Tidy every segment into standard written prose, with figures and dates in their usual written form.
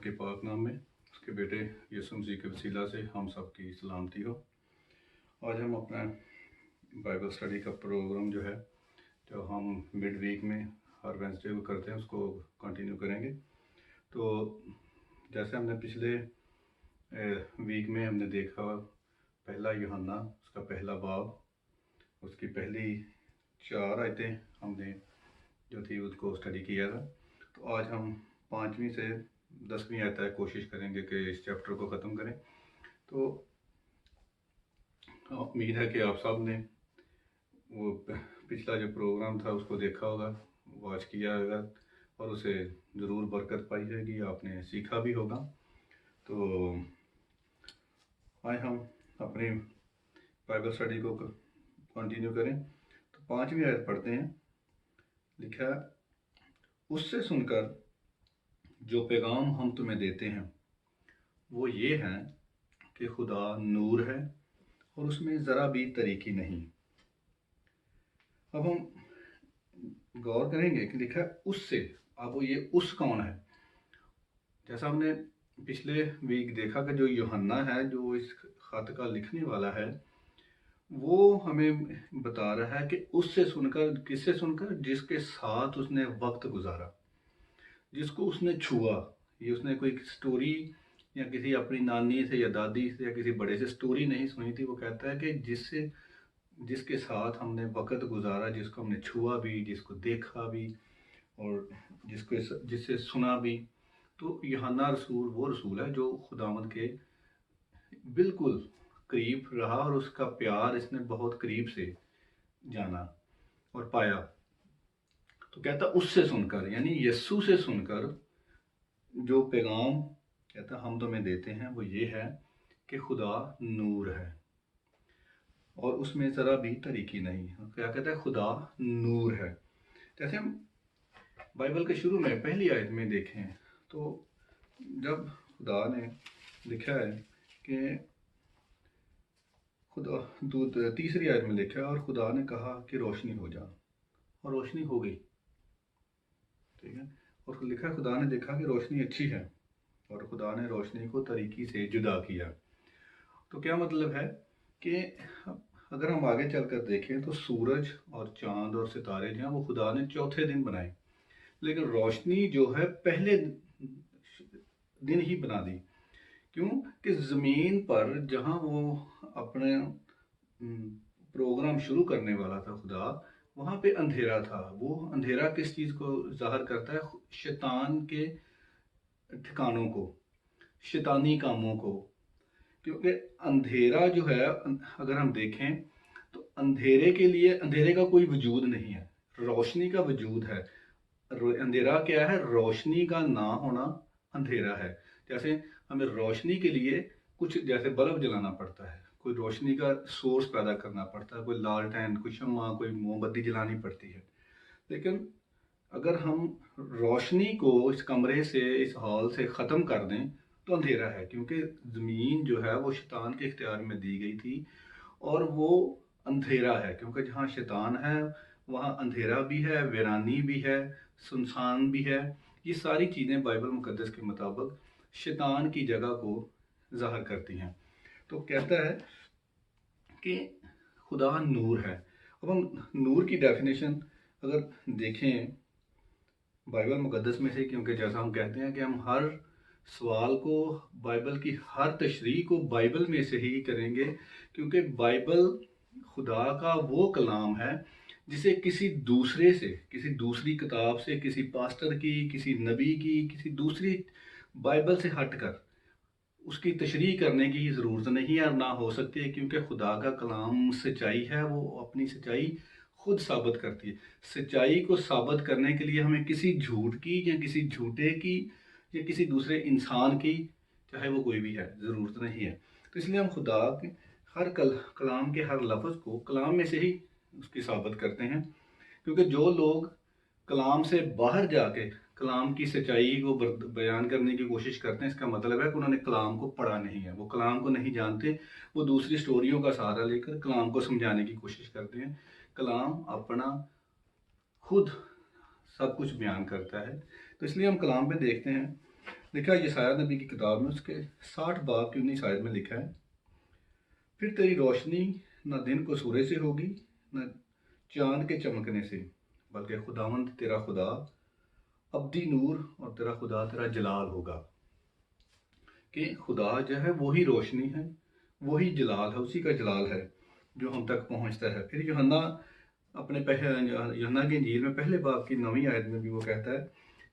के पाक नाम में, उसके बेटे यीशु मसीह के वसीला से हम सब की सलामती हो। आज हम अपना बाइबल स्टडी का प्रोग्राम जो हम मिड वीक में हर वेंसडे को करते हैं उसको कंटिन्यू करेंगे। तो जैसे हमने पिछले वीक में हमने देखा पहला यूहन्ना उसका पहला बाब, उसकी पहली 4 आयतें हमने जो थी उसको स्टडी किया था। तो आज हम 5वीं से 10वीं आयत तक कोशिश करेंगे कि इस चैप्टर को ख़त्म करें। तो उम्मीद है कि आप सब ने वो पिछला जो प्रोग्राम था उसको देखा होगा, वॉच किया होगा और उसे ज़रूर बरकत पाई जाएगी, आपने सीखा भी होगा। तो आज हम अपनी बाइबल स्टडी को कंटिन्यू करें। तो 5वीं आयत पढ़ते हैं। लिखा है, उससे सुनकर जो पैगाम हम तुम्हें देते हैं वो ये है कि खुदा नूर है और उसमें ज़रा भी तरीकी नहीं। अब हम गौर करेंगे कि लिखा है उससे। अब ये उस कौन है? जैसा हमने पिछले वीक देखा कि जो यूहन्ना है, जो इस खत का लिखने वाला है, वो हमें बता रहा है कि उससे सुनकर, किससे सुनकर? जिसके साथ उसने वक्त गुजारा, जिसको उसने छुआ। ये उसने कोई स्टोरी या किसी अपनी नानी से या दादी से या किसी बड़े से स्टोरी नहीं सुनी थी। वो कहता है कि जिसके साथ हमने वक्त गुजारा, जिसको हमने छुआ भी, जिसको देखा भी और जिससे सुना भी। तो यूहन्ना रसूल वो रसूल है जो खुदावंद के बिल्कुल करीब रहा और उसका प्यार इसने बहुत करीब से जाना और पाया। तो कहता उससे सुनकर, यानी यीशु से सुनकर जो पैगाम कहता हम तुम्हें देते हैं वो ये है कि खुदा नूर है और उसमें ज़रा भी तरीकी नहीं। क्या कहता है? खुदा नूर है। जैसे हम बाइबल के शुरू में पहली आयत में देखें तो जब खुदा ने लिखा है कि खुदा तीसरी आयत में लिखा है, और खुदा ने कहा कि रोशनी हो जा, और रोशनी हो गई। ठीक है। और लिखा खुदा ने देखा कि रोशनी अच्छी है और खुदा ने रोशनी को तरीकी से जुदा किया। तो क्या मतलब है कि अगर हम आगे चलकर देखें तो सूरज और चांद और सितारे जो हैं वो खुदा ने चौथे दिन बनाए, लेकिन रोशनी जो है पहले दिन ही बना दी। क्यों? कि ज़मीन पर जहाँ वो अपने प्रोग्राम शुरू करने वाला था खुदा, वहाँ पे अंधेरा था। वो अंधेरा किस चीज़ को ज़ाहिर करता है? शैतान के ठिकानों को, शैतानी कामों को। क्योंकि अंधेरा जो है, अगर हम देखें तो अंधेरे के लिए अंधेरे का कोई वजूद नहीं है, रोशनी का वजूद है। अंधेरा क्या है? रोशनी का ना होना अंधेरा है। जैसे हमें रोशनी के लिए कुछ जैसे बल्ब जलाना पड़ता है, कोई रोशनी का सोर्स पैदा करना पड़ता है, कोई लालटेन, कोई शम्मा, कोई मोमबत्ती जलानी पड़ती है। लेकिन अगर हम रोशनी को इस कमरे से, इस हॉल से ख़त्म कर दें तो अंधेरा है। क्योंकि ज़मीन जो है वो शैतान के इख्तियार में दी गई थी और वो अंधेरा है। क्योंकि जहाँ शैतान है वहाँ अंधेरा भी है, वीरानी भी है, सुनसान भी है। ये सारी चीज़ें बाइबल मुकद्दस के मुताबिक शैतान की जगह को ज़ाहिर करती हैं। तो कहता है कि खुदा नूर है। अब हम नूर की डेफिनेशन अगर देखें बाइबल मुकद्दस में से, क्योंकि जैसा हम कहते हैं कि हम हर सवाल को, बाइबल की हर तशरीह को बाइबल में से ही करेंगे, क्योंकि बाइबल खुदा का वो कलाम है जिसे किसी दूसरे से, किसी दूसरी किताब से, किसी पास्टर की, किसी नबी की, किसी दूसरी बाइबल से हटकर उसकी तशरीह करने की ज़रूरत नहीं है और ना हो सकती है। क्योंकि खुदा का कलाम सच्चाई है, वो अपनी सच्चाई खुद साबित करती है। सच्चाई को साबित करने के लिए हमें किसी झूठ की या किसी झूठे की या किसी दूसरे इंसान की, चाहे वो कोई भी है, ज़रूरत नहीं है। तो इसलिए हम खुदा के हर कलाम के हर लफ्ज़ को कलाम में से ही उसकी साबित करते हैं। क्योंकि जो लोग कलाम से बाहर जाके कलाम की सच्चाई को बयान करने की कोशिश करते हैं, इसका मतलब है कि उन्होंने कलाम को पढ़ा नहीं है, वो कलाम को नहीं जानते। वो दूसरी स्टोरियों का सहारा लेकर कलाम को समझाने की कोशिश करते हैं। कलाम अपना खुद सब कुछ बयान करता है। तो इसलिए हम कलाम पे देखते हैं लिखा है यशायाह नबी की किताब में उसके 60 बाब की 19 आयत में लिखा है, फिर तेरी रोशनी न दिन को सूरज से होगी न चांद के चमकने से, बल्कि खुदावंद तेरा खुदा अब्दी नूर और तेरा खुदा तेरा जलाल होगा। कि खुदा जो है वही रोशनी है, वही जलाल है, उसी का जलाल है जो हम तक पहुंचता है। फिर यूहन्ना अपने यूहन्ना की इंजील में पहले बाब की 9वीं आयत में भी वो कहता है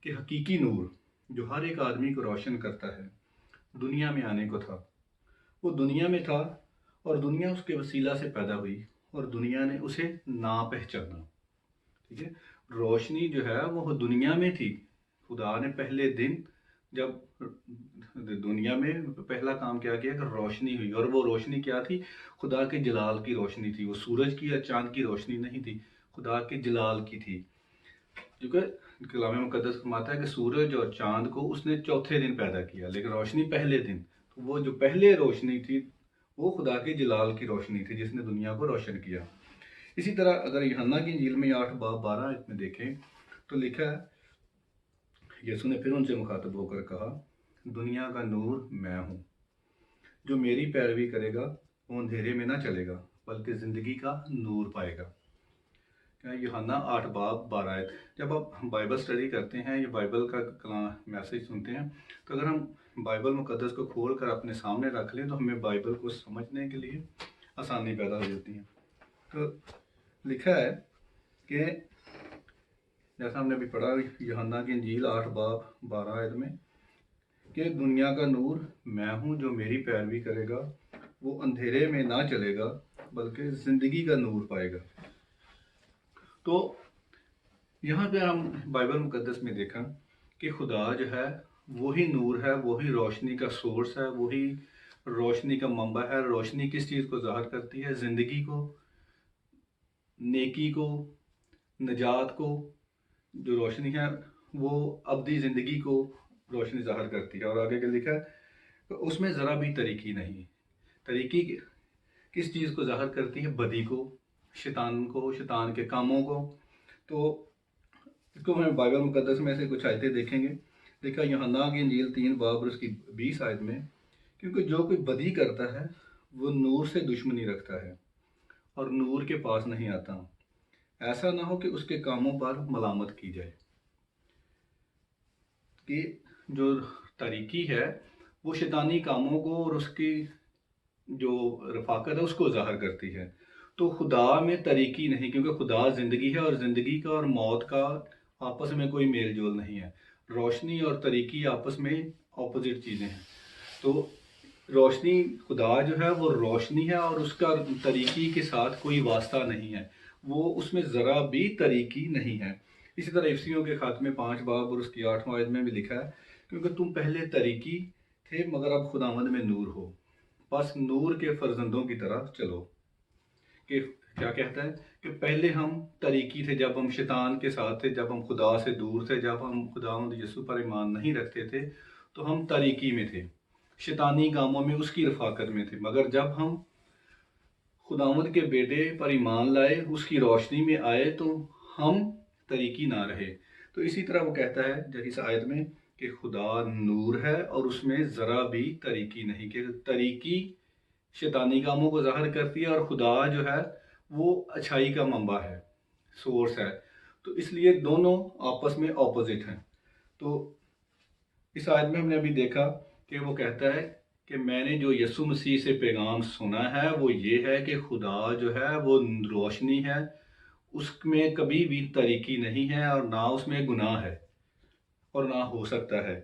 कि हकीकी नूर जो हर एक आदमी को रोशन करता है दुनिया में आने को था। वो दुनिया में था और दुनिया उसके वसीला से पैदा हुई और दुनिया ने उसे ना पहचाना। ठीक है, रोशनी जो है वो दुनिया में थी। खुदा ने पहले दिन जब दुनिया में पहला काम क्या किया कि रोशनी हुई, और वो रोशनी क्या थी? खुदा के जलाल की रोशनी थी। वो सूरज की या चांद की रोशनी नहीं थी, खुदा के जलाल की थी। क्योंकि कलाम मुकद्दस फरमाता है कि सूरज और चांद को उसने चौथे दिन पैदा किया, लेकिन रोशनी पहले दिन। तो वो जो पहले रोशनी थी वो खुदा के जलाल की रोशनी थी जिसने दुनिया को रोशन किया। इसी तरह अगर यूहन्ना की इंजील में 8 बाब 12 आयत में देखें तो लिखा है, यीशु ने फिर उनसे मुखातब होकर कहा, दुनिया का नूर मैं हूँ, जो मेरी पैरवी करेगा वो अंधेरे में ना चलेगा बल्कि ज़िंदगी का नूर पाएगा। क्या यूहन्ना 8 बाब 12 आयत। जब आप बाइबल स्टडी करते हैं या बाइबल का कलाम मैसेज सुनते हैं तो अगर हम बाइबल मुकद्दस को खोल कर अपने सामने रख लें तो हमें बाइबल को समझने के लिए आसानी पैदा हो जाती है। तो लिखा है कि जैसा हमने अभी पढ़ा यूहन्ना की इंजील 8 बाब 12 आयत में कि दुनिया का नूर मैं हूँ, जो मेरी पैरवी करेगा वो अंधेरे में ना चलेगा बल्कि ज़िंदगी का नूर पाएगा। तो यहाँ पे हम बाइबल मुकद्दस में देखा कि खुदा जो है वही नूर है, वही रोशनी का सोर्स है, वही रोशनी का मंबा है। रोशनी किस चीज़ को ज़ाहिर करती है? ज़िंदगी को, नेकी को, नजात को। जो रोशनी है वो अब्दी ज़िंदगी को रोशनी ज़ाहिर करती है। और आगे क्या लिखा है? तो उसमें ज़रा भी तरीकी नहीं। तरीकी किस चीज़ को ज़ाहिर करती है? बदी को, शैतान के कामों को। तो इसको हम बाइबल मुकद्दस में से कुछ आयतें देखेंगे। देखा यूहन्ना की इंजील 3 बाब और उसकी 20 आयत में, क्योंकि जो कोई बदी करता है वो नूर से दुश्मनी रखता है और नूर के पास नहीं आता, ऐसा ना हो कि उसके कामों पर मलामत की जाए। कि जो तरीकी है वो शैतानी कामों को और उसकी जो रफाकत है उसको ज़ाहिर करती है। तो खुदा में तरीकी नहीं, क्योंकि खुदा ज़िंदगी है और ज़िंदगी का और मौत का आपस में कोई मेल जोल नहीं है। रोशनी और तरीकी आपस में ऑपोजिट चीज़ें हैं। तो रोशनी, खुदा जो है वो रोशनी है और उसका तरीकी के साथ कोई वास्ता नहीं है, वो उसमें ज़रा भी तरीकी नहीं है। इसी तरह इफ्सियों के खात में 5 बाब और उसकी 8वां आयत में भी लिखा है, क्योंकि तुम पहले तरीकी थे मगर अब खुदावंद में नूर हो, बस नूर के फर्जंदों की तरह चलो। कि क्या कहता है कि पहले हम तरीकी थे जब हम शैतान के साथ थे, जब हम खुदा से दूर थे, जब हम खुदावंद यीशु पर ईमान नहीं रखते थे तो हम तरीकी में थे, शैतानी कामों में, उसकी रफाकत में थे। मगर जब हम खुदावंद के बेटे पर ईमान लाए, उसकी रोशनी में आए, तो हम तरीकी ना रहे। तो इसी तरह वो कहता है इस आयत में कि खुदा नूर है और उसमें ज़रा भी तरीकी नहीं। कि तरीकी शैतानी कामों को ज़ाहिर करती है और खुदा जो है वो अच्छाई का मंबा है, सोर्स है। तो इसलिए दोनों आपस में ऑपोजिट हैं। तो इस आयत में हमने अभी देखा कि वो कहता है कि मैंने जो यीशु मसीह से पैगाम सुना है वो ये है कि खुदा जो है वो रोशनी है, उसमें कभी भी तरीकी नहीं है और ना उसमें गुनाह है और ना हो सकता है।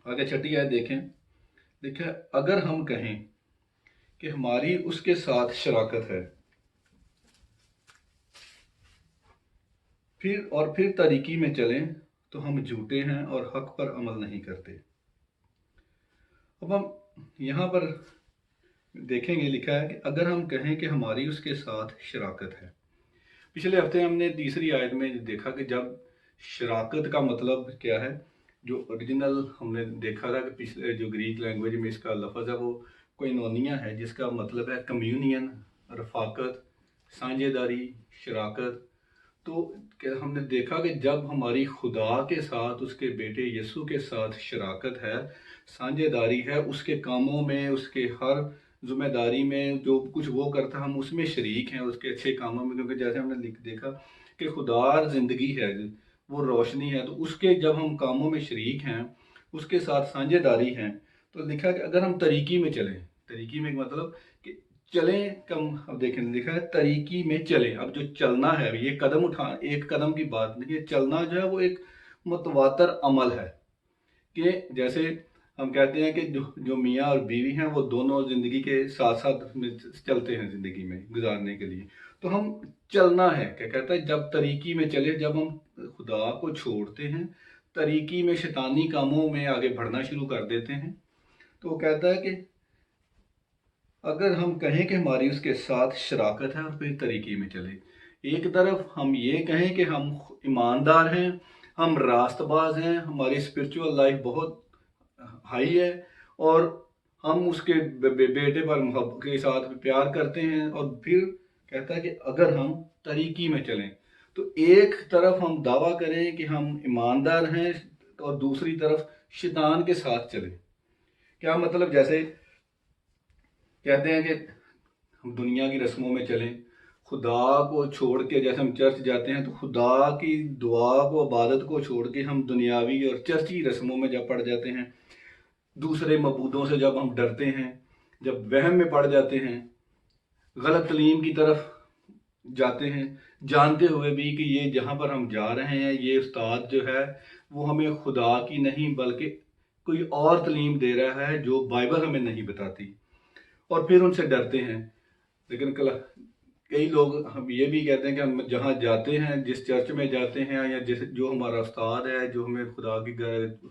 आगे छठी आयत देखें। देखिए, अगर हम कहें कि हमारी उसके साथ शराकत है फिर तरीकी में चलें तो हम झूठे हैं और हक पर अमल नहीं करते। अब हम यहाँ पर देखेंगे, लिखा है कि अगर हम कहें कि हमारी उसके साथ शराकत है। पिछले हफ्ते हमने तीसरी आयत में देखा कि जब शराकत का मतलब क्या है, जो ओरिजिनल हमने देखा था कि पिछले जो ग्रीक लैंग्वेज में इसका लफ्ज़ है वो कोइनोनिया है, जिसका मतलब है कम्यूनियन, रफाकत, साझेदारी, शराकत। تو ہم نے دیکھا کہ جب ہماری خدا کے ساتھ اس کے بیٹے یسوع کے ساتھ شراکت ہے، سانجھے داری ہے، اس کے کاموں میں، اس کے ہر ذمہ داری میں جو کچھ وہ کرتا ہے ہم اس میں شریک ہیں، اس کے اچھے کاموں میں، کیونکہ جیسے ہم نے دیکھا کہ خدا زندگی ہے، وہ روشنی ہے، تو اس کے جب ہم کاموں میں شریک ہیں، اس کے ساتھ سانجھے داری ہیں، تو لکھا کہ اگر ہم طریقی میں چلیں، طریقی میں مطلب کہ چلیں کم، اب دیکھیں لکھا ہے طریقی میں چلیں، اب جو چلنا ہے یہ قدم ایک قدم کی بات نہیں ہے، چلنا جو ہے وہ ایک متواتر عمل ہے، کہ جیسے ہم کہتے ہیں کہ جو میاں اور بیوی ہیں وہ دونوں زندگی کے ساتھ ساتھ چلتے ہیں زندگی میں گزارنے کے لیے، تو ہم چلنا ہے، کیا کہتا ہے جب طریقی میں چلے، جب ہم خدا کو چھوڑتے ہیں، طریقی میں شیطانی کاموں میں آگے بڑھنا شروع کر دیتے ہیں، تو وہ کہتا ہے کہ اگر ہم کہیں کہ ہماری اس کے ساتھ شراکت ہے اور پھر طریقے میں چلے، ایک طرف ہم یہ کہیں کہ ہم ایماندار ہیں، ہم راست باز ہیں، ہماری اسپرچول لائف بہت ہائی ہے، اور ہم اس کے بیٹے پر محبت کے ساتھ پیار کرتے ہیں، اور پھر کہتا ہے کہ اگر ہم طریقی میں چلیں، تو ایک طرف ہم دعویٰ کریں کہ ہم ایماندار ہیں اور دوسری طرف شیطان کے ساتھ چلیں۔ کیا مطلب؟ جیسے کہتے ہیں کہ ہم دنیا کی رسموں میں چلیں، خدا کو چھوڑ کے، جیسے ہم چرچ جاتے ہیں تو خدا کی دعا کو، عبادت کو چھوڑ کے ہم دنیاوی اور چرچی رسموں میں جب پڑ جاتے ہیں، دوسرے معبودوں سے جب ہم ڈرتے ہیں، جب وہم میں پڑ جاتے ہیں، غلط تعلیم کی طرف جاتے ہیں، جانتے ہوئے بھی کہ یہ جہاں پر ہم جا رہے ہیں، یہ استاد جو ہے وہ ہمیں خدا کی نہیں بلکہ کوئی اور تعلیم دے رہا ہے جو بائبل ہمیں نہیں بتاتی، اور پھر ان سے ڈرتے ہیں۔ لیکن کئی لوگ ہم یہ بھی کہتے ہیں کہ ہم جہاں جاتے ہیں، جس چرچ میں جاتے ہیں، یا جو ہمارا استاد ہے، جو ہمیں خدا کی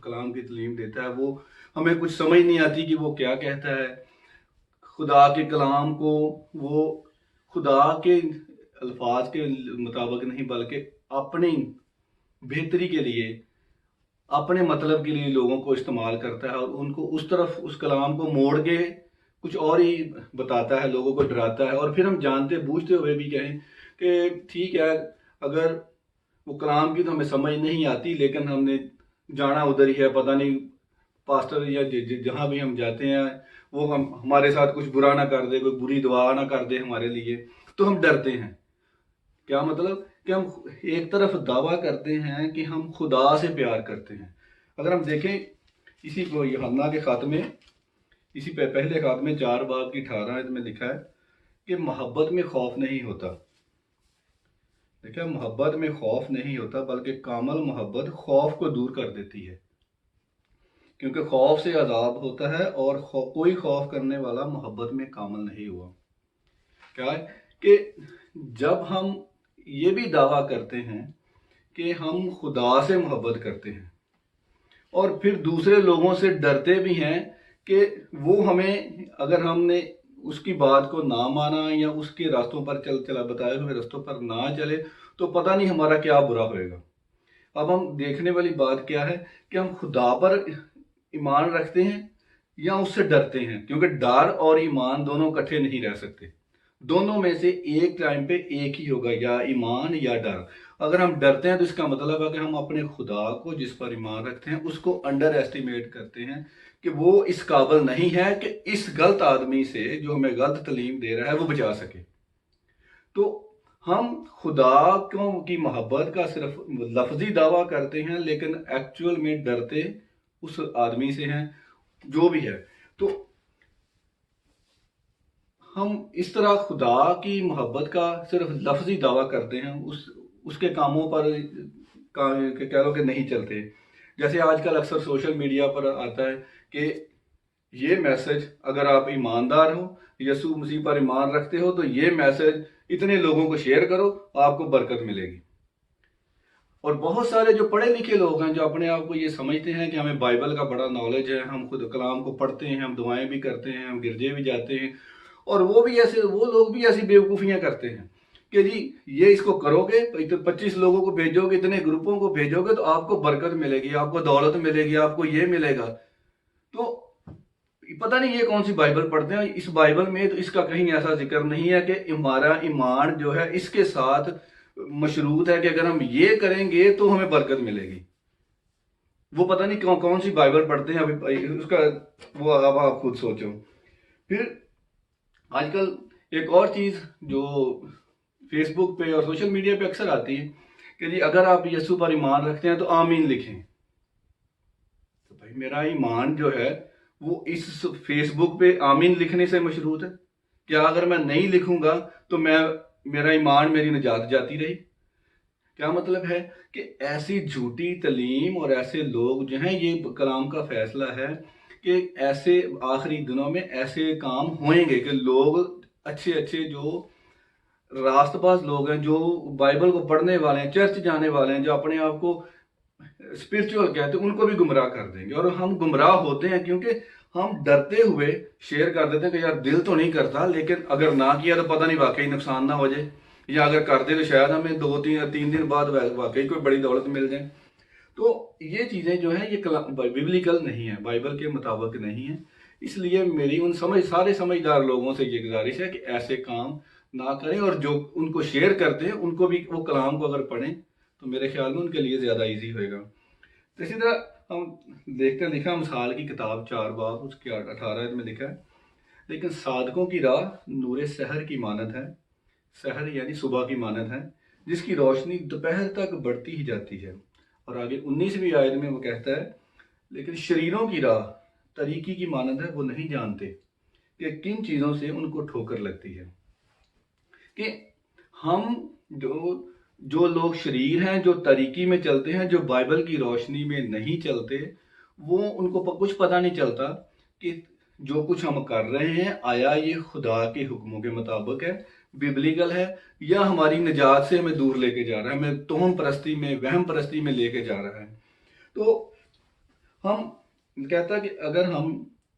کلام کی تعلیم دیتا ہے، وہ ہمیں کچھ سمجھ نہیں آتی کہ وہ کیا کہتا ہے۔ خدا کے کلام کو وہ خدا کے الفاظ کے مطابق نہیں بلکہ اپنی بہتری کے لیے، اپنے مطلب کے لیے لوگوں کو استعمال کرتا ہے، اور ان کو اس طرف اس کلام کو موڑ کے کچھ اور ہی بتاتا ہے، لوگوں کو ڈراتا ہے، اور پھر ہم جانتے بوجھتے ہوئے بھی کہیں کہ ٹھیک ہے، اگر وہ کلام کی تو ہمیں سمجھ نہیں آتی، لیکن ہم نے جانا ادھر ہی ہے، پتہ نہیں پاسٹر یا جہاں بھی ہم جاتے ہیں وہ ہمارے ساتھ کچھ برا نہ کر دے، کوئی بری دعا نہ کر دے ہمارے لیے، تو ہم ڈرتے ہیں۔ کیا مطلب؟ کہ ہم ایک طرف دعویٰ کرتے ہیں کہ ہم خدا سے پیار کرتے ہیں۔ اگر ہم دیکھیں اسی کو یوحنا کے خط میں، اسی پہلے خط میں 4 باب کی 18 میں لکھا ہے کہ محبت میں خوف نہیں ہوتا۔ دیکھیں، محبت میں خوف نہیں ہوتا بلکہ کامل محبت خوف کو دور کر دیتی ہے، کیونکہ خوف سے عذاب ہوتا ہے، اور کوئی خوف کرنے والا محبت میں کامل نہیں ہوا۔ کیا ہے کہ جب ہم یہ بھی دعویٰ کرتے ہیں کہ ہم خدا سے محبت کرتے ہیں، اور پھر دوسرے لوگوں سے ڈرتے بھی ہیں کہ وہ ہمیں، اگر ہم نے اس کی بات کو نہ مانا یا اس کے راستوں پر چلا بتائے ہوئے راستوں پر نہ چلے، تو پتہ نہیں ہمارا کیا برا ہوئے گا۔ اب ہم دیکھنے والی بات کیا ہے کہ ہم خدا پر ایمان رکھتے ہیں یا اس سے ڈرتے ہیں، کیونکہ ڈر اور ایمان دونوں اکٹھے نہیں رہ سکتے، دونوں میں سے ایک ٹائم پہ ایک ہی ہوگا، یا ایمان یا ڈر۔ اگر ہم ڈرتے ہیں تو اس کا مطلب ہے کہ ہم اپنے خدا کو جس پر ایمان رکھتے ہیں اس کو انڈر ایسٹیمیٹ کرتے ہیں، کہ وہ اس قابل نہیں ہے کہ اس غلط آدمی سے جو ہمیں غلط تعلیم دے رہا ہے وہ بچا سکے۔ تو ہم خدا کی محبت کا صرف لفظی دعویٰ کرتے ہیں، لیکن ایکچول میں ڈرتے اس آدمی سے ہیں جو بھی ہے۔ تو ہم اس طرح خدا کی محبت کا صرف لفظی دعویٰ کرتے ہیں، اس کے کاموں پر کہہ لو کہ نہیں چلتے۔ جیسے آج کل اکثر سوشل میڈیا پر آتا ہے کہ یہ میسج، اگر آپ ایماندار ہو، یسوع مسیح پر ایمان رکھتے ہو، تو یہ میسج اتنے لوگوں کو شیئر کرو، آپ کو برکت ملے گی۔ اور بہت سارے جو پڑھے لکھے لوگ ہیں، جو اپنے آپ کو یہ سمجھتے ہیں کہ ہمیں بائبل کا بڑا نالج ہے، ہم خود کلام کو پڑھتے ہیں، ہم دعائیں بھی کرتے ہیں، ہم گرجے بھی جاتے ہیں، اور وہ لوگ بھی ایسی بیوقوفیاں کرتے ہیں کہ جی یہ اس کو کرو گے، 25 لوگوں کو بھیجو گے، اتنے گروپوں کو بھیجو گے تو آپ کو برکت ملے گی، آپ کو دولت ملے گی، آپ کو یہ ملے گا۔ تو پتہ نہیں یہ کون سی بائبل پڑھتے ہیں۔ اس بائبل میں تو اس کا کہیں ایسا ذکر نہیں ہے کہ ہمارا ایمان جو ہے اس کے ساتھ मशरूत है कि अगर हम ये करेंगे तो हमें बरकत मिलेगी। वो पता नहीं कौन कौन सी बाइबल पढ़ते हैं अभी उसका, वो अब आप खुद सोचो। फिर आजकल एक और चीज़ जो फेसबुक पे और सोशल मीडिया पे अक्सर आती है कि जी अगर आप यीशु पर ईमान रखते हैं तो आमीन लिखें। तो भाई मेरा ईमान जो है वो इस फेसबुक पे आमीन लिखने से मशरूत है? क्या अगर मैं नहीं लिखूंगा तो मेरा ईमान, मेरी निजात जाती रही? क्या मतलब है कि ऐसी झूठी तलीम और ऐसे लोग जो हैं, ये कलाम का फैसला है कि ऐसे आखिरी दिनों में ऐसे काम होंगे कि लोग अच्छे अच्छे जो रास्तबाज लोग हैं, जो बाइबल को पढ़ने वाले हैं, चर्च जाने वाले हैं, जो अपने आप को स्पिरिचुअल कहते हैं, उनको भी गुमराह कर देंगे। और हम गुमराह होते हैं क्योंकि हम डरते हुए शेयर कर देते हैं कि यार दिल तो नहीं करता, लेकिन अगर ना किया तो पता नहीं वाकई नुकसान ना हो जाए, या अगर कर दे तो शायद हमें 2-3 दिन बाद वाकई कोई बड़ी दौलत मिल जाए। तो ये चीज़ें जो है ये बिबलिकल नहीं है, बाइबल के मुताबिक नहीं है। इसलिए मेरी उन सारे समझदार लोगों से ये गुजारिश है कि ऐसे काम ना करें, और जो उनको शेयर करते हैं उनको भी वो कलाम को अगर पढ़ें तो मेरे ख्याल में उनके लिए ज़्यादा ईजी होएगा। तो इसी तरह हम देखते हैं, लिखा मिसाल की किताब 4 बाब उसके 18 में लिखा है, लेकिन साधकों की राह नूरे सहर की मानद है, सहर यानी सुबह की मानद है, जिसकी रोशनी दोपहर तक बढ़ती ही जाती है। और आगे 19वीं आयत में वो कहता है, लेकिन शरीरों की राह तरीकी की मानद है, वो नहीं जानते कि किन चीज़ों से उनको ठोकर लगती है। कि हम जो जो लोग शरीर हैं, जो तरीकी में चलते हैं, जो बाइबल की रोशनी में नहीं चलते, वो उनको कुछ पता नहीं चलता कि जो कुछ हम कर रहे हैं आया ये खुदा के हुक्मों के मुताबिक है, बिबलिकल है, या हमारी निजात से हमें दूर लेके जा रहा है, हमें तोहम परस्ती में, वहम परस्ती में लेके जा रहा है। तो हम कहता है कि अगर हम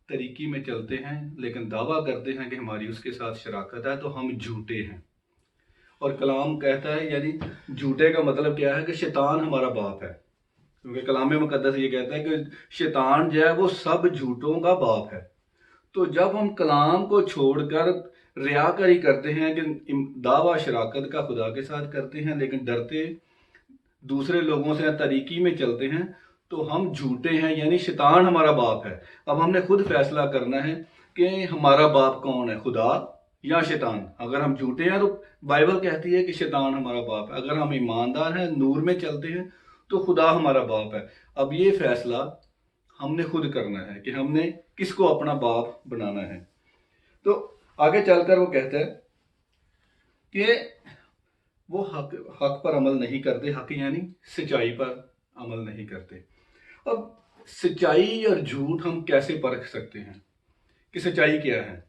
तरीकी में चलते हैं लेकिन दावा करते हैं कि हमारी उसके साथ शराकत है, तो हम झूठे हैं। और कलाम कहता है, यानी झूठे का मतलब क्या है कि शैतान हमारा बाप है, क्योंकि कलाम मुकद्दस ये कहता है कि शैतान जो है वो सब झूठों का बाप है। तो जब हम कलाम को छोड़कर रियाकारी करते हैं कि दावा शराकत का खुदा के साथ करते हैं, लेकिन डरते दूसरे लोगों से तरीकी में चलते हैं, तो हम झूठे हैं, यानी शैतान हमारा बाप है। अब हमने खुद फैसला करना है कि हमारा बाप कौन है, खुदा या शैतान। अगर हम झूठे हैं तो बाइबल कहती है कि शैतान हमारा बाप है, अगर हम ईमानदार हैं, नूर में चलते हैं, तो खुदा हमारा बाप है। अब ये फैसला हमने खुद करना है कि हमने किसको अपना बाप बनाना है। तो आगे चलकर वो कहता है कि वो हक पर अमल नहीं करते, हक यानी सच्चाई पर अमल नहीं करते। अब सच्चाई और झूठ हम कैसे परख सकते हैं कि सच्चाई क्या है?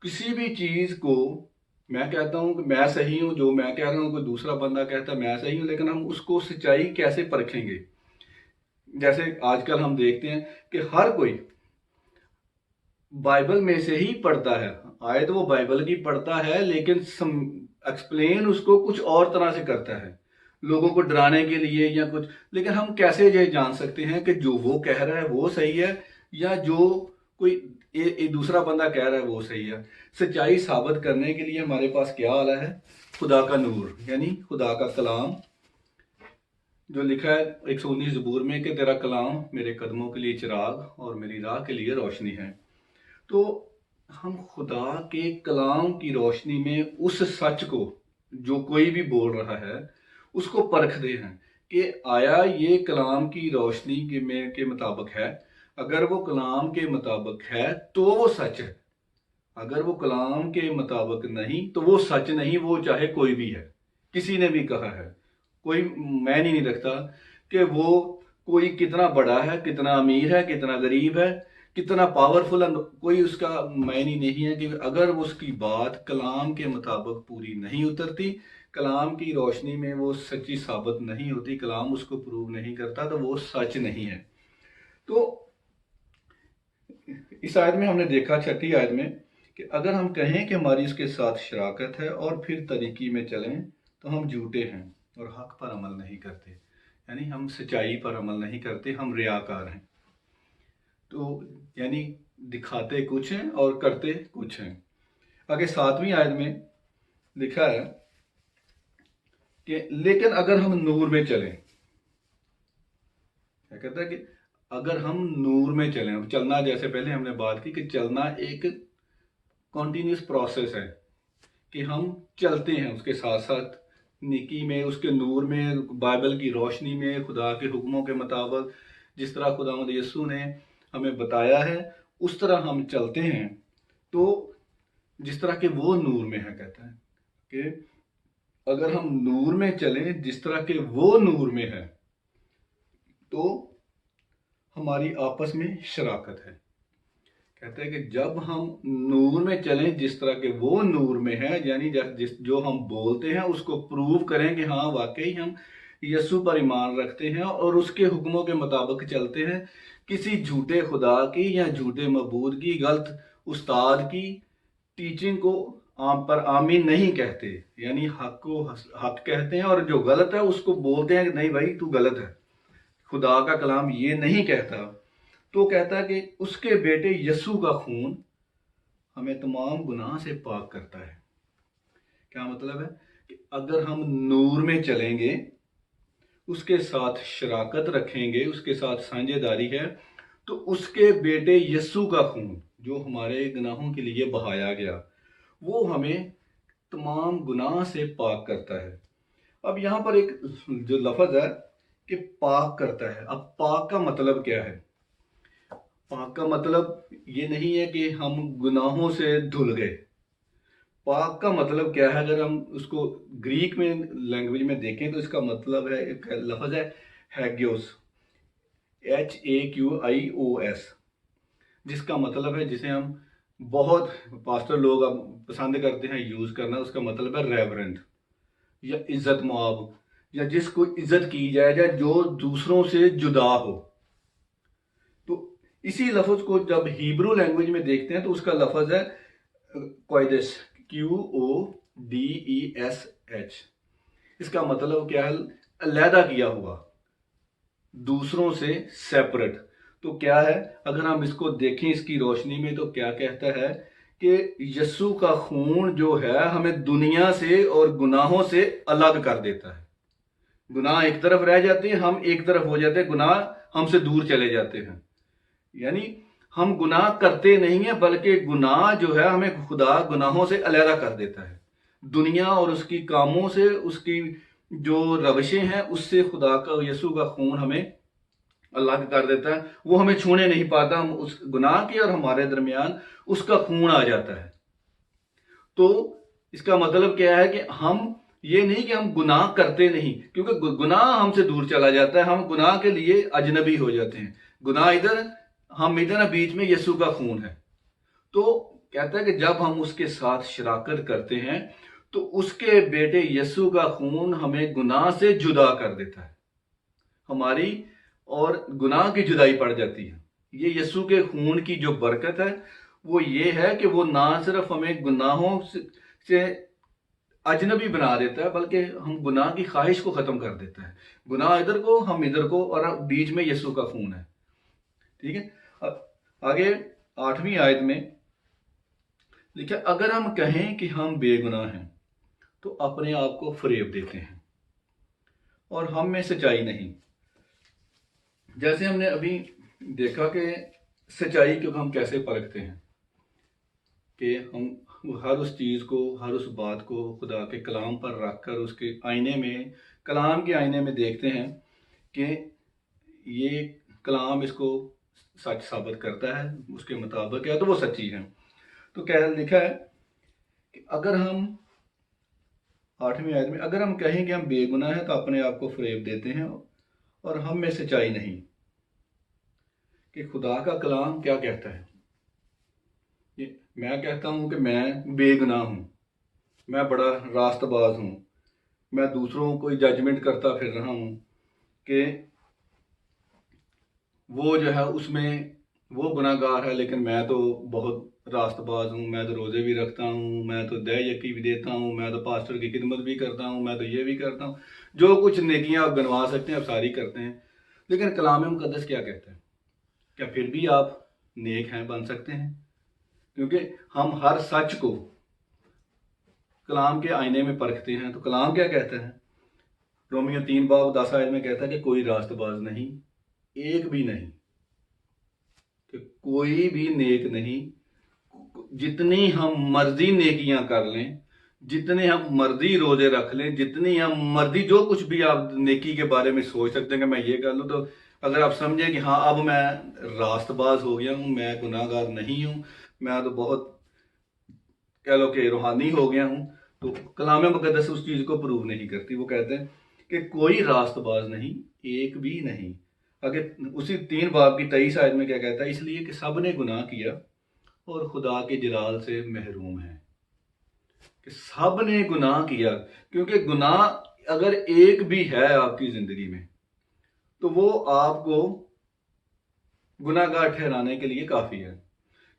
किसी भी चीज को मैं कहता हूं कि मैं सही हूं, जो मैं कह रहा हूं कोई दूसरा बंदा कहता है मैं सही हूं, लेकिन हम उसको सच्चाई कैसे परखेंगे? जैसे आजकल हम देखते हैं कि हर कोई बाइबल में से ही पढ़ता है, आए तो वो बाइबल की पढ़ता है, लेकिन एक्सप्लेन उसको कुछ और तरह से करता है, लोगों को डराने के लिए या कुछ। लेकिन हम कैसे ये जान सकते हैं कि जो वो कह रहा है वो सही है, या जो कोई दूसरा बंदा कह रहा है वो सही है? सच्चाई साबित करने के लिए हमारे पास क्या आला है? खुदा का नूर, यानी खुदा का कलाम, जो लिखा है 119 ज़बूर में कि तेरा कलाम मेरे कदमों के लिए चिराग और मेरी राह के लिए रोशनी है। तो हम खुदा के कलाम की रोशनी में उस सच को, जो कोई भी बोल रहा है, उसको परखते हैं कि आया ये कलाम की रोशनी के मुताबिक है। अगर वो कलाम के मुताबिक है तो वो सच है, अगर वो कलाम के मुताबिक नहीं तो वो सच नहीं, वो चाहे कोई भी है। किसी ने भी कहा है, कोई मैंने नहीं रखता कि वो कोई कितना बड़ा है, कितना अमीर है, कितना गरीब है, कितना पावरफुल है, कोई उसका मायने नहीं है कि अगर उसकी बात कलाम के मुताबिक पूरी नहीं उतरती, कलाम की रोशनी में वो सच्ची साबित नहीं होती, कलाम उसको प्रूव नहीं करता, तो वो सच नहीं है। तो इस आयत में हमने देखा, 6ठी आयत में, कि अगर हम कहें कि हमारी उसके साथ शराकत है और फिर तरीकी में चलें तो हम झूठे हैं और हक पर अमल नहीं करते, यानी हम सच्चाई पर अमल नहीं करते, हम रियाकार हैं। तो यानी दिखाते कुछ हैं और करते कुछ हैं। आगे 7वीं आयत में लिखा है کہ لیکن اگر ہم نور میں چلیں، کیا کہتا ہے کہ اگر ہم نور میں چلیں، چلنا جیسے پہلے ہم نے بات کی کہ چلنا ایک کنٹینیوس پروسیس ہے، کہ ہم چلتے ہیں اس کے ساتھ ساتھ نیکی میں، اس کے نور میں، بائبل کی روشنی میں، خدا کے حکموں کے مطابق جس طرح خداوند یسوع نے ہمیں بتایا ہے اس طرح ہم چلتے ہیں، تو جس طرح کہ وہ نور میں ہے، کہتا ہے کہ اگر ہم نور میں چلیں جس طرح کہ وہ نور میں ہے تو ہماری آپس میں شراکت ہے۔ کہتا ہے کہ جب ہم نور میں چلیں جس طرح کہ وہ نور میں ہے، یعنی جو ہم بولتے ہیں اس کو پروو کریں کہ ہاں واقعی ہم یسوع پر ایمان رکھتے ہیں اور اس کے حکموں کے مطابق چلتے ہیں، کسی جھوٹے خدا کی یا جھوٹے معبود کی، غلط استاد کی ٹیچنگ کو عام پر آمین نہیں کہتے، یعنی حق کو حق کہتے ہیں اور جو غلط ہے اس کو بولتے ہیں کہ نہیں بھائی تو غلط ہے، خدا کا کلام یہ نہیں کہتا۔ تو کہتا ہے کہ اس کے بیٹے یسوع کا خون ہمیں تمام گناہ سے پاک کرتا ہے۔ کیا مطلب ہے کہ اگر ہم نور میں چلیں گے، اس کے ساتھ شراکت رکھیں گے، اس کے ساتھ سانجھے داری ہے، تو اس کے بیٹے یسوع کا خون جو ہمارے گناہوں کے لیے بہایا گیا وہ ہمیں تمام گناہ سے پاک کرتا ہے۔ اب یہاں پر ایک جو لفظ ہے کہ پاک کرتا ہے، اب پاک کا مطلب کیا ہے؟ پاک کا مطلب یہ نہیں ہے کہ ہم گناہوں سے دھل گئے۔ پاک کا مطلب کیا ہے؟ اگر ہم اس کو گریک میں لینگویج میں دیکھیں تو اس کا مطلب ہے، ایک لفظ ہے ہیگیوس، HAQIOS، جس کا مطلب ہے، جسے ہم بہت پاسٹر لوگ اب پسند کرتے ہیں یوز کرنا، اس کا مطلب ہے ریورنٹ یا عزت مآب، یا جس کو عزت کی جائے یا جو دوسروں سے جدا ہو۔ تو اسی لفظ کو جب ہیبرو لینگویج میں دیکھتے ہیں تو اس کا لفظ ہے کوئدس، QODESH۔ اس کا مطلب کیا ہے؟ علیحدہ کیا ہوا، دوسروں سے سیپریٹ۔ تو کیا ہے؟ اگر ہم اس کو دیکھیں اس کی روشنی میں تو کیا کہتا ہے کہ یسوع کا خون جو ہے ہمیں دنیا سے اور گناہوں سے الگ کر دیتا ہے۔ گناہ ایک طرف رہ جاتے ہیں، ہم ایک طرف ہو جاتے ہیں، گناہ ہم سے دور چلے جاتے ہیں، یعنی ہم گناہ کرتے نہیں ہیں، بلکہ گناہ جو ہے ہمیں خدا گناہوں سے علیحدہ کر دیتا ہے، دنیا اور اس کی کاموں سے، اس کی جو روشیں ہیں اس سے خدا کا، یسوع کا خون ہمیں الگ کر دیتا ہے، وہ ہمیں چھونے نہیں پاتا، ہم اس گناہ کے اور ہمارے درمیان اس کا خون آ جاتا ہے۔ تو اس کا مطلب کیا ہے کہ ہم یہ نہیں کہ ہم گناہ کرتے نہیں، کیونکہ گناہ ہم سے دور چلا جاتا ہے، ہم گناہ کے لیے اجنبی ہو جاتے ہیں، گناہ ادھر، ہم ادھر، بیچ میں یسوع کا خون ہے۔ تو کہتا ہے کہ جب ہم اس کے ساتھ شراکت کرتے ہیں تو اس کے بیٹے یسوع کا خون ہمیں گناہ سے جدا کر دیتا ہے، ہماری اور گناہ کی جدائی پڑ جاتی ہے۔ یہ یسوع کے خون کی جو برکت ہے وہ یہ ہے کہ وہ نہ صرف ہمیں گناہوں سے اجنبی بنا دیتا ہے، بلکہ ہم گناہ کی خواہش کو ختم کر دیتا ہے، گناہ ادھر کو، ہم ادھر کو، اور بیچ میں یسوع کا خون ہے۔ ٹھیک ہے، اب آگے 8ویں آیت میں لکھا، اگر ہم کہیں کہ ہم بے گناہ ہیں تو اپنے آپ کو فریب دیتے ہیں اور ہم میں سچائی نہیں۔ جیسے ہم نے ابھی دیکھا کہ سچائی کو ہم کیسے پرکھتے ہیں، کہ ہم ہر اس چیز کو، ہر اس بات کو خدا کے کلام پر رکھ کر اس کے آئینے میں، کلام کے آئینے میں دیکھتے ہیں کہ یہ کلام اس کو سچ ثابت کرتا ہے، اس کے مطابق ہے تو وہ سچی ہے۔ تو کیا لکھا ہے کہ اگر ہم 8ویں آیت میں، اگر ہم کہیں کہ ہم بے گناہ ہیں تو اپنے آپ کو فریب دیتے ہیں اور ہم میں سچائی نہیں۔ کہ خدا کا کلام کیا کہتا ہے؟ میں کہتا ہوں کہ میں بے گناہ ہوں، میں بڑا راست باز ہوں، میں دوسروں کو ججمنٹ کرتا پھر رہا ہوں کہ وہ جو ہے اس میں وہ گناہ گار ہے، لیکن میں تو بہت راست باز ہوں، میں تو روزے بھی رکھتا ہوں، میں تو دہ یکی بھی دیتا ہوں، میں تو پاسٹر کی خدمت بھی کرتا ہوں، میں تو یہ بھی کرتا ہوں، جو کچھ نیکیاں آپ گنوا سکتے ہیں آپ ساری کرتے ہیں۔ لیکن کلام مقدس کیا کہتا ہے؟ کیا پھر بھی آپ نیک ہیں، بن سکتے ہیں؟ کیونکہ ہم ہر سچ کو کلام کے آئینے میں پرکھتے ہیں۔ تو کلام کیا کہتا ہے رومیو 3 باب 10 آیت میں کہتا ہے کہ کوئی راست باز نہیں، ایک بھی نہیں، کہ کوئی بھی نیک نہیں۔ جتنی ہم مرضی نیکیاں کر لیں، جتنے ہم مرضی روزے رکھ لیں، جتنی ہم مرضی جو کچھ بھی آپ نیکی کے بارے میں سوچ سکتے ہیں کہ میں یہ کر لوں، تو اگر آپ سمجھیں کہ ہاں اب میں راست باز ہو گیا ہوں، میں گناہ گار نہیں ہوں، میں تو بہت کہہ لو کہ روحانی ہو گیا ہوں، تو کلام مقدس اس چیز کو پروو نہیں کرتی۔ وہ کہتے ہیں کہ کوئی راست باز نہیں، ایک بھی نہیں۔ اگر اسی 3 باب کی 23 آیت میں کیا کہتا ہے؟ اس لیے کہ سب نے گناہ کیا اور خدا کے جلال سے محروم ہیں، کہ سب نے گناہ کیا، کیونکہ گناہ اگر ایک بھی ہے آپ کی زندگی میں تو وہ آپ کو گناہ گار ٹھہرانے کے لیے کافی ہے۔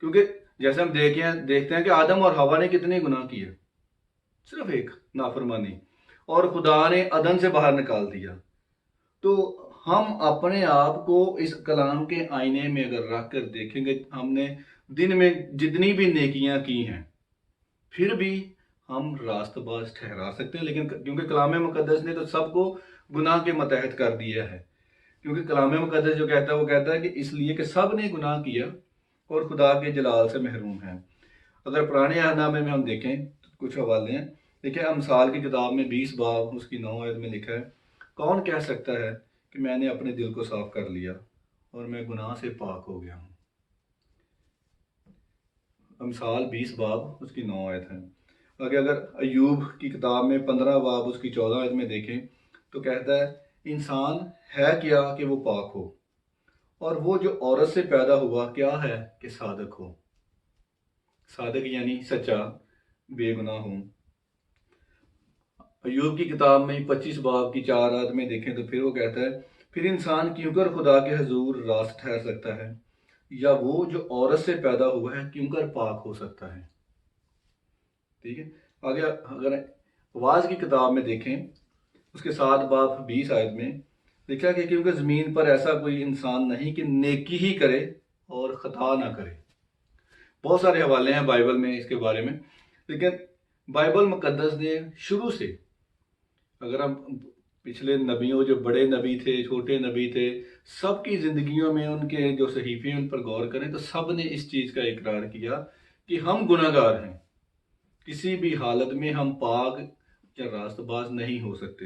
کیونکہ جیسے ہم دیکھتے ہیں کہ آدم اور حوا نے کتنے گناہ کیے، صرف ایک نافرمانی، اور خدا نے عدن سے باہر نکال دیا۔ تو ہم اپنے آپ کو اس کلام کے آئینے میں اگر رکھ کر دیکھیں گے، ہم نے دن میں جتنی بھی نیکیاں کی ہیں پھر بھی ہم راست باز ٹھہرا سکتے ہیں، لیکن کیونکہ کلام مقدس نے تو سب کو گناہ کے متحد کر دیا ہے۔ کیونکہ کلام مقدس جو کہتا ہے وہ کہتا ہے کہ اس لیے کہ سب نے گناہ کیا اور خدا کے جلال سے محروم ہیں۔ اگر پرانے عہد نامے میں ہم دیکھیں تو کچھ حوالے ہیں، دیکھیں امثال کی کتاب میں 20 باب اس کی 9 آیت میں لکھا ہے، کون کہہ سکتا ہے کہ میں نے اپنے دل کو صاف کر لیا اور میں گناہ سے پاک ہو گیا ہوں۔ امثال 20 باب اس کی 9 آیت ہے۔ اگر ایوب کی کتاب میں 15 باب اس کی 14 آیت میں دیکھیں تو کہتا ہے انسان ہے کیا کہ وہ پاک ہو، اور وہ جو عورت سے پیدا ہوا کیا ہے کہ صادق ہو۔ صادق یعنی سچا، بے گناہ ہو۔ ایوب کی کتاب میں 25 باب کی 4 آیت میں دیکھیں تو پھر وہ کہتا ہے پھر انسان کیوں کر خدا کے حضور راست ٹھہر سکتا ہے، یا وہ جو عورت سے پیدا ہوا ہے کیوں کر پاک ہو سکتا ہے۔ ٹھیک ہے، آگے اگر آواز کی کتاب میں دیکھیں اس کے 7 باب 20 آیت میں لکھا کہ کیونکہ زمین پر ایسا کوئی انسان نہیں کہ نیکی ہی کرے اور خطا نہ کرے۔ بہت سارے حوالے ہیں بائبل میں اس کے بارے میں، لیکن بائبل مقدس نے شروع سے، اگر ہم پچھلے نبیوں، جو بڑے نبی تھے، چھوٹے نبی تھے، سب کی زندگیوں میں ان کے جو صحیفے ان پر غور کریں تو سب نے اس چیز کا اقرار کیا کہ ہم گناہ گار ہیں، کسی بھی حالت میں ہم پاک یا راست باز نہیں ہو سکتے۔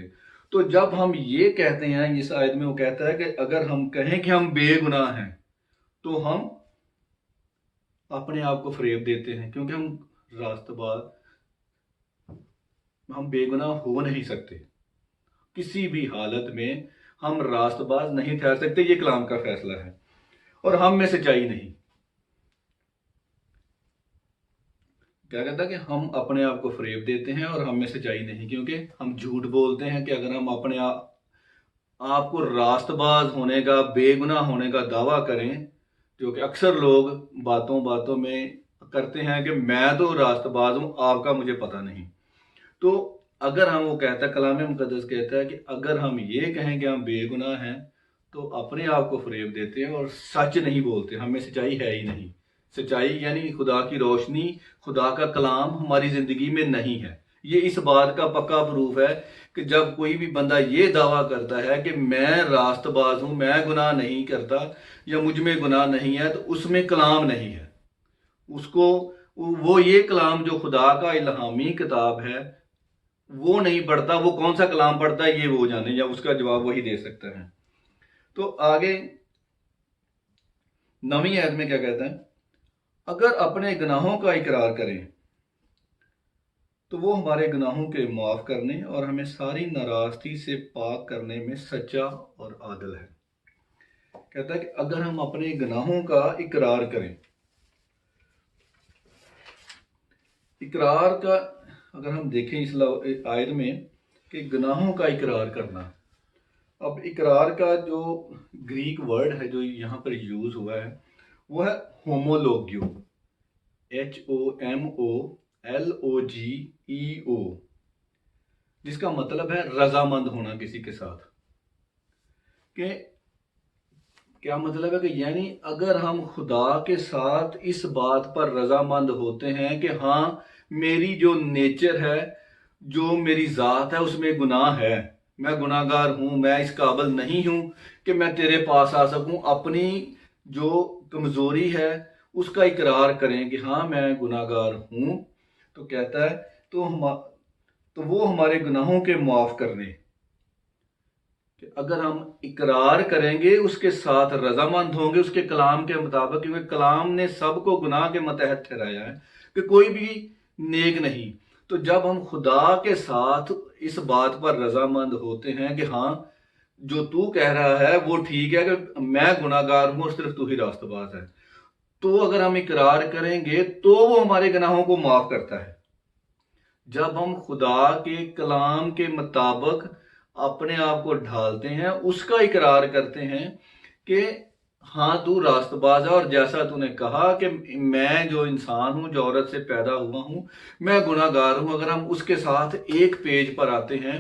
تو جب ہم یہ کہتے ہیں، اس آیت میں وہ کہتا ہے کہ اگر ہم کہیں کہ ہم بے گناہ ہیں تو ہم اپنے آپ کو فریب دیتے ہیں، کیونکہ ہم راست باز، ہم بے گناہ ہو نہیں سکتے، کسی بھی حالت میں ہم راست باز نہیں ٹھہر سکتے، یہ کلام کا فیصلہ ہے، اور ہم میں سچائی نہیں۔ کیا کہتا ہے کہ ہم اپنے آپ کو فریب دیتے ہیں اور ہم میں سچائی نہیں، کیونکہ ہم جھوٹ بولتے ہیں کہ اگر ہم اپنے آپ کو راست باز ہونے کا، بے گناہ ہونے کا دعویٰ کریں، جو کہ اکثر لوگ باتوں میں کرتے ہیں کہ میں تو راست باز ہوں، آپ کا مجھے پتہ نہیں۔ تو اگر ہم، وہ کہتا ہے، کلام مقدس کہتا ہے کہ اگر ہم یہ کہیں کہ ہم بے گناہ ہیں تو اپنے آپ کو فریب دیتے ہیں اور سچ نہیں بولتے، ہم میں سچائی ہے ہی نہیں۔ سچائی یعنی خدا کی روشنی، خدا کا کلام ہماری زندگی میں نہیں ہے۔ یہ اس بات کا پکا پروف ہے کہ جب کوئی بھی بندہ یہ دعویٰ کرتا ہے کہ میں راست باز ہوں، میں گناہ نہیں کرتا یا مجھ میں گناہ نہیں ہے، تو اس میں کلام نہیں ہے۔ اس کو وہ یہ کلام جو خدا کا الہامی کتاب ہے وہ نہیں پڑھتا، وہ کون سا کلام پڑھتا ہے یہ وہ جانے، یا اس کا جواب وہی دے سکتا ہے۔ تو آگے 9 آیت میں کیا کہتا ہے؟ اگر اپنے گناہوں کا اقرار کریں تو وہ ہمارے گناہوں کے معاف کرنے اور ہمیں ساری ناراستی سے پاک کرنے میں سچا اور عادل ہے۔ کہتا ہے کہ اگر ہم اپنے گناہوں کا اقرار کریں، اقرار کا اگر ہم دیکھیں اس آیت میں کہ گناہوں کا اقرار کرنا، اب اقرار کا جو گریک ورڈ ہے جو یہاں پر یوز ہوا ہے وہ ہے ہومولوگیو، HOMOLOGEO، جس کا مطلب ہے رضامند ہونا کسی کے ساتھ۔ کہ کیا مطلب ہے؟ کہ یعنی اگر ہم خدا کے ساتھ اس بات پر رضامند ہوتے ہیں کہ ہاں میری جو نیچر ہے، جو میری ذات ہے، اس میں گناہ ہے، मैं गुनाहगार हूँ, मैं इस काबिल नहीं हूँ कि मैं तेरे पास आ सकूँ। अपनी जो कमज़ोरी है उसका इकरार करें कि हाँ मैं गुनाहगार हूँ। तो कहता है तो वो हमारे गुनाहों के माफ़ करने, कि अगर हम इकरार करेंगे, उसके साथ रजामंद होंगे उसके कलाम के मुताबिक, क्योंकि कलाम ने सबको गुनाह के मतहत ठहराया है कि कोई भी नेक नहीं। तो जब हम खुदा के साथ इस बात पर रजामंद होते हैं कि हाँ जो तू कह रहा है वो ठीक है कि मैं गुनाहगार हूं और सिर्फ तू ही रास्तबाज है, तो अगर हम इकरार करेंगे तो वो हमारे गुनाहों को माफ करता है। जब हम खुदा के कलाम के मुताबिक अपने आप को ढालते हैं, उसका इकरार करते हैं कि हाँ तू रास्तबाज है, और जैसा तूने कहा कि मैं जो इंसान हूं, जो औरत से पैदा हुआ हूं, मैं गुनाहगार हूं, अगर हम उसके साथ एक पेज पर आते हैं,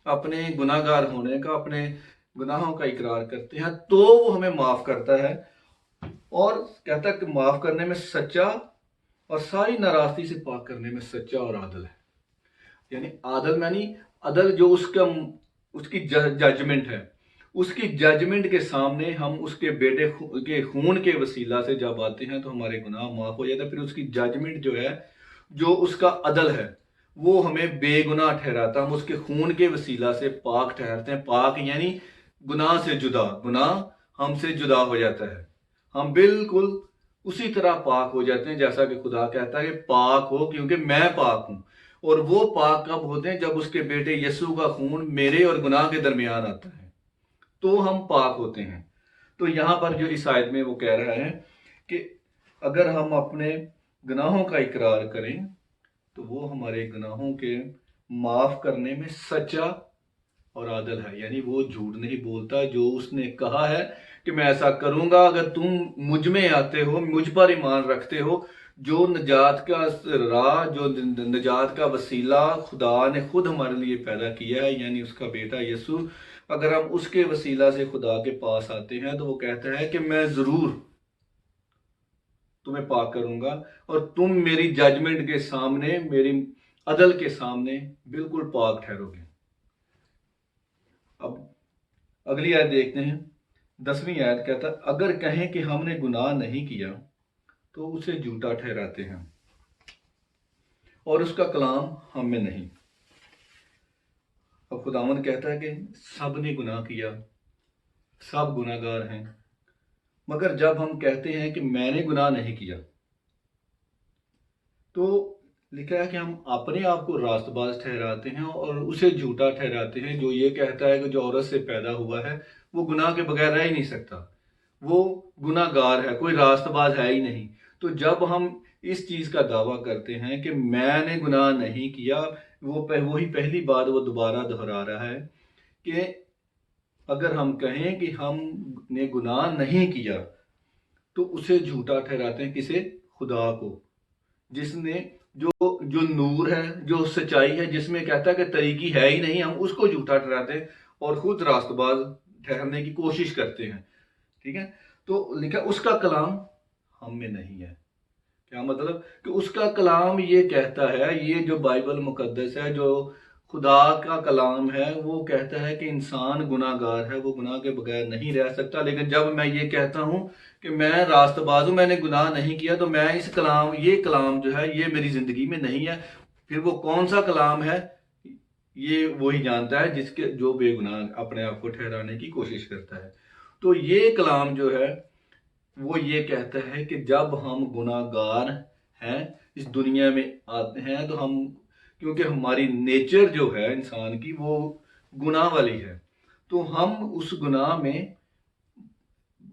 अपने गुनाहगार होने का, अपने गुनाहों का इकरार करते हैं, तो वो हमें माफ करता है। और कहता है कि माफ करने में सच्चा और सारी नाराजगी से पाक करने में सच्चा और आदल है। यानी आदल यानी अदल जो उसका उसकी जजमेंट है, उसकी जजमेंट के सामने हम उसके बेटे के खून के वसीला से जब आते हैं तो हमारे गुनाह माफ हो जाते हैं। फिर उसकी जजमेंट जो है, जो उसका अदल है, वो हमें बेगुनाह ठहराता, हम उसके खून के वसीला से पाक ठहरते हैं। पाक यानी गुनाह से जुदा, गुनाह हमसे जुदा हो जाता है, हम बिल्कुल उसी तरह पाक हो जाते हैं जैसा कि खुदा कहता है कि पाक हो क्योंकि मैं पाक हूं। और वो पाक कब होते हैं? जब उसके बेटे यीशु का खून मेरे और गुनाह के दरमियान आता है, तो हम पाक होते हैं। तो यहां पर जो इस आयत में वो कह रहा है कि अगर हम अपने गुनाहों का इकरार करें तो वो हमारे गुनाहों के माफ करने में सच्चा और आदल है। यानी वो झूठ नहीं बोलता, जो उसने कहा है कि मैं ऐसा करूंगा, अगर तुम मुझ में आते हो, मुझ पर ईमान रखते हो, जो नजात का राह, जो नजात का वसीला खुदा ने खुद हमारे लिए पैदा किया है, यानी उसका बेटा यीशु, अगर हम उसके वसीला से खुदा के पास आते हैं तो वो कहता है कि मैं जरूर तुम्हें पाक करूंगा और तुम मेरी जजमेंट के सामने, मेरी अदल के सामने बिल्कुल पाक ठहरोगे। अब अगली आयत देखते हैं, 10वीं आयत कहता है अगर कहें कि हमने गुनाह नहीं किया तो उसे झूठा ठहराते हैं और उसका कलाम हम में नहीं। अब खुदावंद कहता है कि सब ने गुनाह किया, सब गुनाहगार हैं, मगर जब हम कहते हैं कि मैंने गुनाह नहीं किया, तो लिखा है कि हम अपने आप को रास्तबाज ठहराते हैं और उसे झूठा ठहराते हैं जो ये कहता है कि जो औरत से पैदा हुआ है वो गुनाह के बगैर रह ही नहीं सकता, वो गुनाहगार है, कोई रास्तबाज है ही नहीं। तो जब हम इस चीज़ का दावा करते हैं कि मैंने गुनाह नहीं किया, वही पहली बात वो दोबारा दोहरा रहा है कि अगर हम कहें कि हमने गुनाह नहीं किया तो उसे झूठा ठहराते हैं, किसे? खुदा को, जिसने जो जो नूर है, जो सच्चाई है, जिसमें कहता है कि तरीकी है ही नहीं, हम उसको झूठा ठहराते हैं और खुद रास्तबाज ठहरने की कोशिश करते हैं। ठीक है, तो लिखा उसका कलाम हम में नहीं है। क्या मतलब? कि उसका कलाम ये कहता है, ये जो बाइबल मुकद्दस है, जो खुदा का कलाम है, वो कहता है कि इंसान गुनाहगार है, वो गुनाह के बगैर नहीं रह सकता। लेकिन जब मैं ये कहता हूँ कि मैं रास्तबाज हूँ, मैंने गुनाह नहीं किया, तो मैं इस कलाम, ये कलाम जो है ये मेरी जिंदगी में नहीं है। फिर वो कौन सा कलाम है ये वही जानता है, जिसके जो बेगुनाह अपने आप को ठहराने की कोशिश करता है। तो ये कलाम जो है वो ये कहता है कि जब हम गुनाहगार हैं, इस दुनिया में आते हैं, तो हम, क्योंकि हमारी नेचर जो है इंसान की वो गुनाह वाली है, तो हम उस गुनाह में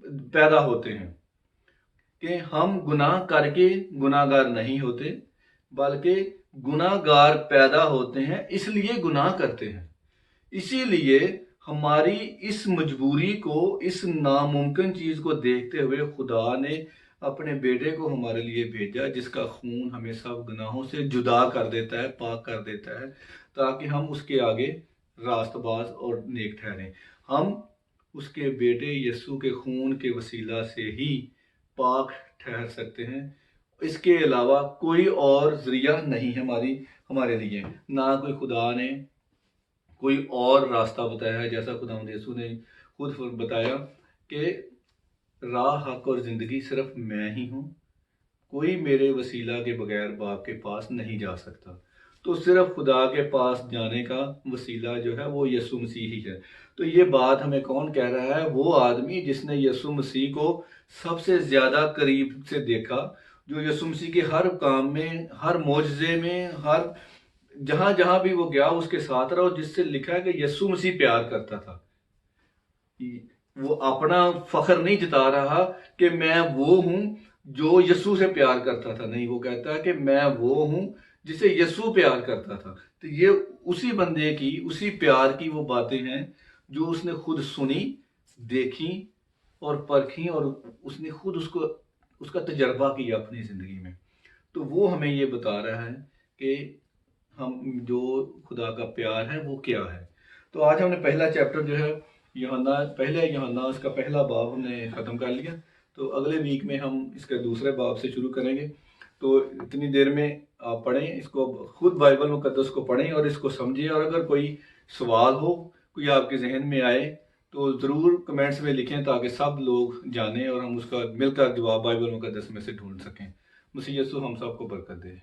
पैदा होते हैं कि हम गुनाह करके गुनाहगार नहीं होते, बल्कि गुनाहगार पैदा होते हैं इसलिए गुनाह करते हैं। इसीलिए हमारी इस मजबूरी को, इस नामुमकिन चीज को देखते हुए खुदा ने अपने बेटे को हमारे लिए भेजा, जिसका खून हमें सब गुनाहों से जुदा कर देता है, पाक कर देता है, ताकि हम उसके आगे रास्तबाज और नेक ठहरें। हम उसके बेटे यीशु के खून के वसीला से ही पाक ठहर सकते हैं। इसके अलावा कोई और जरिया नहीं है हमारे लिए। ना कोई खुदा ने کوئی اور راستہ بتایا ہے، جیسا خداوند یسوع نے خود بتایا کہ راہ، حق اور زندگی صرف میں ہی ہوں، کوئی میرے وسیلہ کے بغیر باپ کے پاس نہیں جا سکتا۔ تو صرف خدا کے پاس جانے کا وسیلہ جو ہے وہ یسوع مسیح ہی ہے۔ تو یہ بات ہمیں کون کہہ رہا ہے؟ وہ آدمی جس نے یسوع مسیح کو سب سے زیادہ قریب سے دیکھا، جو یسوع مسیح کے ہر کام میں، ہر معجزے میں، ہر جہاں جہاں بھی وہ گیا اس کے ساتھ رہا، اور جس سے لکھا ہے کہ یسوع مسیح پیار کرتا تھا۔ وہ اپنا فخر نہیں جتا رہا کہ میں وہ ہوں جو یسوع سے پیار کرتا تھا، نہیں، وہ کہتا ہے کہ میں وہ ہوں جسے یسوع پیار کرتا تھا۔ تو یہ اسی بندے کی، اسی پیار کی وہ باتیں ہیں جو اس نے خود سنی، دیکھی اور پرکھی، اور اس نے خود اس کا تجربہ کیا اپنی زندگی میں۔ تو وہ ہمیں یہ بتا رہا ہے کہ ہم جو خدا کا پیار ہے وہ کیا ہے۔ تو آج ہم نے پہلا چیپٹر جو ہے پہلے یوحنا اس کا پہلا باب ہم نے ختم کر لیا۔ تو اگلے ویک میں ہم اس کے دوسرے باب سے شروع کریں گے۔ تو اتنی دیر میں آپ پڑھیں اس کو، خود بائبل مقدس کو پڑھیں اور اس کو سمجھیں، اور اگر کوئی سوال ہو، کوئی آپ کے ذہن میں آئے تو ضرور کمنٹس میں لکھیں تاکہ سب لوگ جانیں اور ہم اس کا مل کر جواب بائبل مقدس میں سے ڈھونڈ سکیں۔ مسیح یسوع ہم سب کو برکت دے۔